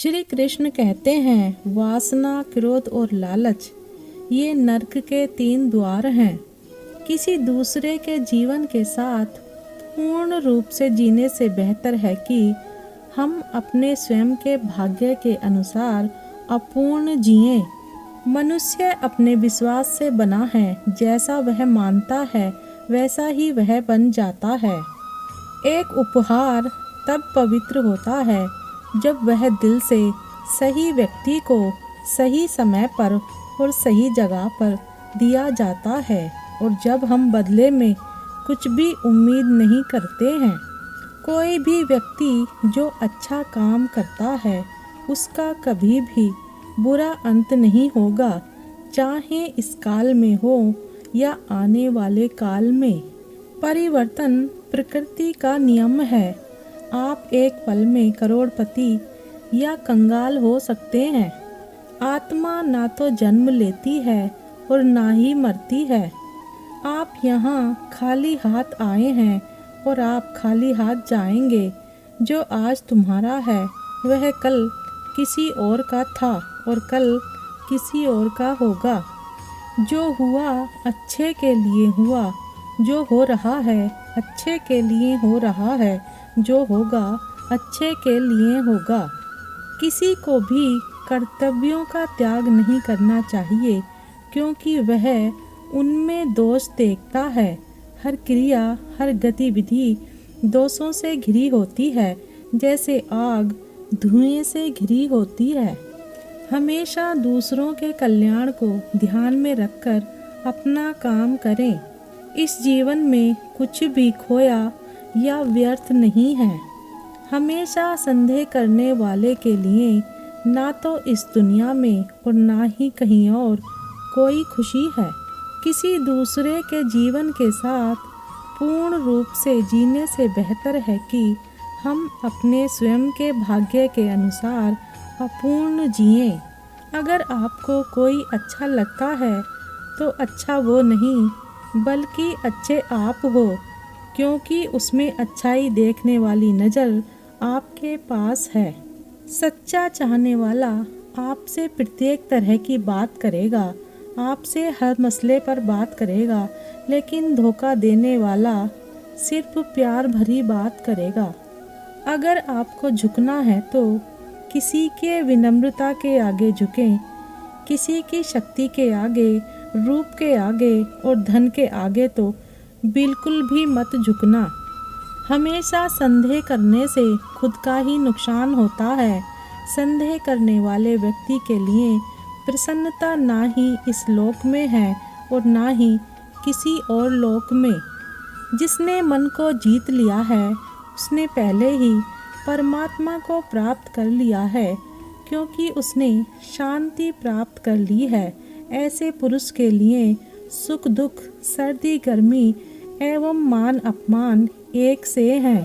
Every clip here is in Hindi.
श्री कृष्ण कहते हैं, वासना, क्रोध और लालच ये नरक के 3 द्वार हैं। किसी दूसरे के जीवन के साथ पूर्ण रूप से जीने से बेहतर है कि हम अपने स्वयं के भाग्य के अनुसार अपूर्ण जिएं। मनुष्य अपने विश्वास से बना है, जैसा वह मानता है वैसा ही वह बन जाता है। एक उपहार तब पवित्र होता है जब वह दिल से सही व्यक्ति को सही समय पर और सही जगह पर दिया जाता है, और जब हम बदले में कुछ भी उम्मीद नहीं करते हैं। कोई भी व्यक्ति जो अच्छा काम करता है उसका कभी भी बुरा अंत नहीं होगा, चाहे इस काल में हो या आने वाले काल में। परिवर्तन प्रकृति का नियम है। आप एक पल में करोड़पति या कंगाल हो सकते हैं। आत्मा ना तो जन्म लेती है और ना ही मरती है। आप यहाँ खाली हाथ आए हैं और आप खाली हाथ जाएंगे। जो आज तुम्हारा है वह कल किसी और का था और कल किसी और का होगा। जो हुआ अच्छे के लिए हुआ, जो हो रहा है अच्छे के लिए हो रहा है, जो होगा अच्छे के लिए होगा। किसी को भी कर्तव्यों का त्याग नहीं करना चाहिए, क्योंकि वह उनमें दोष देखता है। हर क्रिया, हर गतिविधि दोषों से घिरी होती है, जैसे आग धुएं से घिरी होती है। हमेशा दूसरों के कल्याण को ध्यान में रखकर अपना काम करें। इस जीवन में कुछ भी खोया या व्यर्थ नहीं है। हमेशा संदेह करने वाले के लिए ना तो इस दुनिया में और ना ही कहीं और कोई खुशी है। किसी दूसरे के जीवन के साथ पूर्ण रूप से जीने से बेहतर है कि हम अपने स्वयं के भाग्य के अनुसार अपूर्ण जिएं। अगर आपको कोई अच्छा लगता है तो अच्छा वो नहीं बल्कि अच्छे आप हो, क्योंकि उसमें अच्छाई देखने वाली नज़र आपके पास है। सच्चा चाहने वाला आपसे प्रत्येक तरह की बात करेगा, आपसे हर मसले पर बात करेगा, लेकिन धोखा देने वाला सिर्फ प्यार भरी बात करेगा। अगर आपको झुकना है तो किसी के विनम्रता के आगे झुकें, किसी की शक्ति के आगे, रूप के आगे और धन के आगे तो बिल्कुल भी मत झुकना। हमेशा संदेह करने से खुद का ही नुकसान होता है। संदेह करने वाले व्यक्ति के लिए प्रसन्नता ना ही इस लोक में है और ना ही किसी और लोक में। जिसने मन को जीत लिया है उसने पहले ही परमात्मा को प्राप्त कर लिया है, क्योंकि उसने शांति प्राप्त कर ली है। ऐसे पुरुष के लिए सुख दुख, सर्दी गर्मी एवं मान अपमान एक से हैं।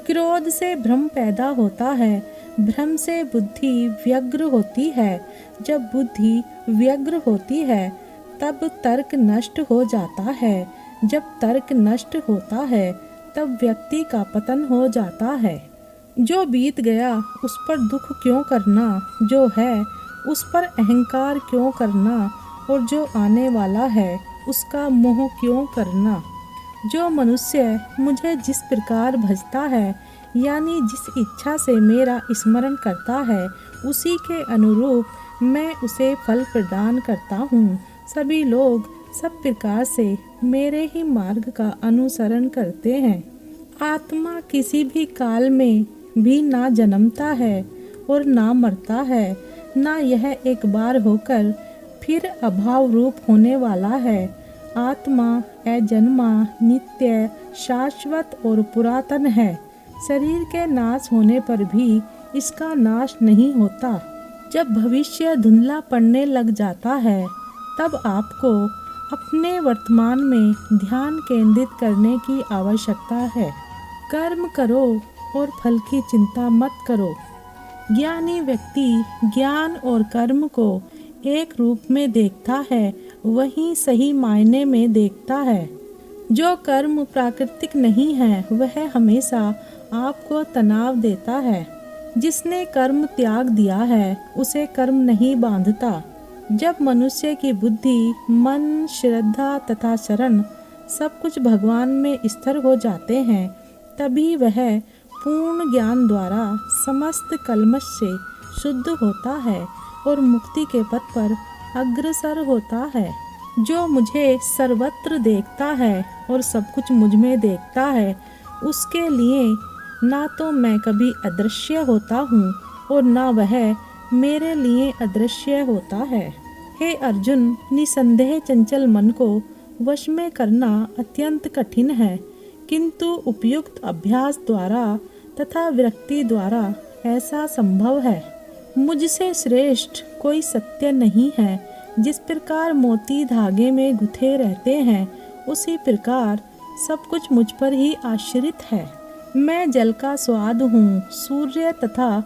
क्रोध से भ्रम पैदा होता है, भ्रम से बुद्धि व्यग्र होती है। जब बुद्धि व्यग्र होती है तब तर्क नष्ट हो जाता है। जब तर्क नष्ट होता है तब व्यक्ति का पतन हो जाता है। जो बीत गया उस पर दुख क्यों करना, जो है उस पर अहंकार क्यों करना, और जो आने वाला है उसका मोह क्यों करना। जो मनुष्य मुझे जिस प्रकार भजता है, यानी जिस इच्छा से मेरा स्मरण करता है, उसी के अनुरूप मैं उसे फल प्रदान करता हूँ। सभी लोग सब प्रकार से मेरे ही मार्ग का अनुसरण करते हैं। आत्मा किसी भी काल में भी ना जन्मता है और ना मरता है, ना यह एक बार होकर फिर अभाव रूप होने वाला है। आत्मा अजन्मा, नित्य, शाश्वत और पुरातन है। शरीर के नाश होने पर भी इसका नाश नहीं होता। जब भविष्य धुंधला पड़ने लग जाता है तब आपको अपने वर्तमान में ध्यान केंद्रित करने की आवश्यकता है। कर्म करो और फल की चिंता मत करो। ज्ञानी व्यक्ति ज्ञान और कर्म को एक रूप में देखता है, वही सही मायने में देखता है। जो कर्म प्राकृतिक नहीं है वह हमेशा आपको तनाव देता है। जिसने कर्म त्याग दिया है उसे कर्म नहीं बांधता। जब मनुष्य की बुद्धि, मन, श्रद्धा तथा शरण सब कुछ भगवान में स्थिर हो जाते हैं, तभी वह पूर्ण ज्ञान द्वारा समस्त कल्मश से शुद्ध होता है और मुक्ति के पथ पर अग्रसर होता है। जो मुझे सर्वत्र देखता है और सब कुछ मुझ में देखता है, उसके लिए ना तो मैं कभी अदृश्य होता हूँ और ना वह मेरे लिए अदृश्य होता है। हे अर्जुन, निसंदेह चंचल मन को वश में करना अत्यंत कठिन है, किंतु उपयुक्त अभ्यास द्वारा तथा विरक्ति द्वारा ऐसा संभव है। मुझसे श्रेष्ठ कोई सत्य नहीं है। जिस प्रकार मोती धागे में गुथे रहते हैं, उसी प्रकार सब कुछ मुझ पर ही आश्रित है। मैं जल का स्वाद हूँ, सूर्य तथा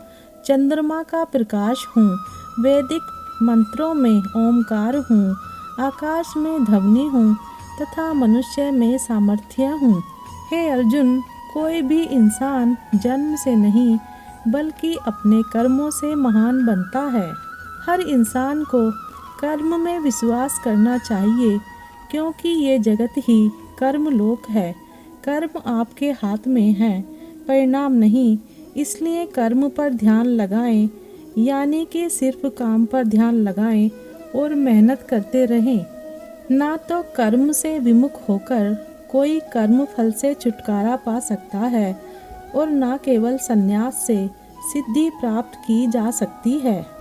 चंद्रमा का प्रकाश हूँ, वैदिक मंत्रों में ओमकार हूँ, आकाश में ध्वनि हूँ तथा मनुष्य में सामर्थ्य हूँ। हे अर्जुन, कोई भी इंसान जन्म से नहीं बल्कि अपने कर्मों से महान बनता है। हर इंसान को कर्म में विश्वास करना चाहिए, क्योंकि ये जगत ही कर्म लोक है। कर्म आपके हाथ में है, परिणाम नहीं। इसलिए कर्म पर ध्यान लगाएं, यानी कि सिर्फ काम पर ध्यान लगाएं और मेहनत करते रहें। ना तो कर्म से विमुख होकर कोई कर्म फल से छुटकारा पा सकता है और ना केवल संन्यास से सिद्धि प्राप्त की जा सकती है।